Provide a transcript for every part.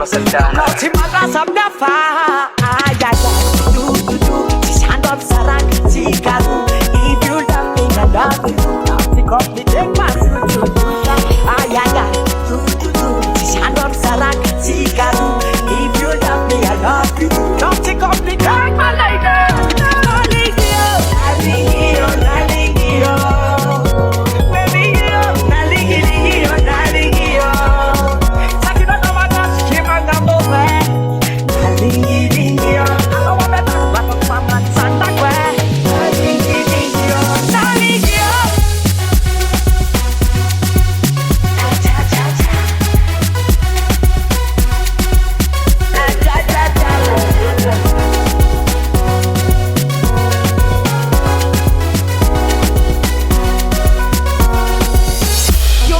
Sultana. Naughty mother some nafa. Ay ay ay. Do. Stand up sarak sikaru. If you love me, I love you. Now pick up the take my suit. Ay ay ay. Do. Stand up sarak sikaru. If you love me, I love you. Now pick up the take my lady.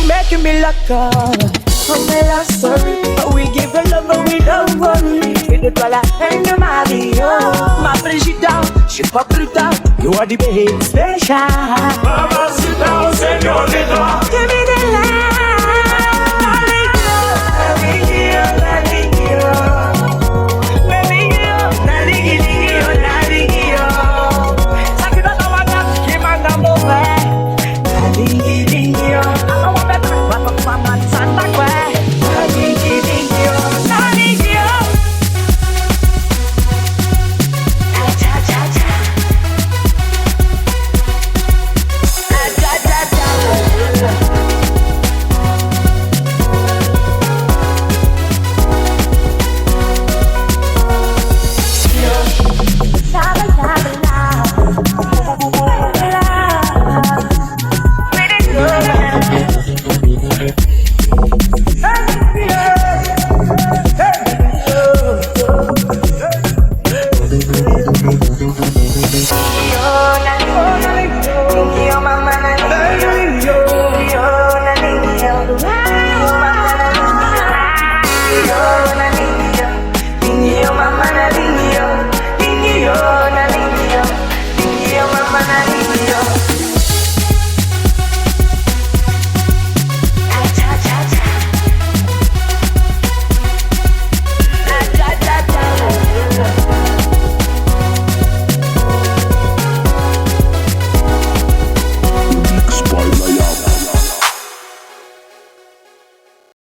Making me look up from the last story. We give the love but we don't worry. With the dollar and the Mario. My Brigida, she pop it down. You are the baby special. Mamacita, señorita. Give me the light.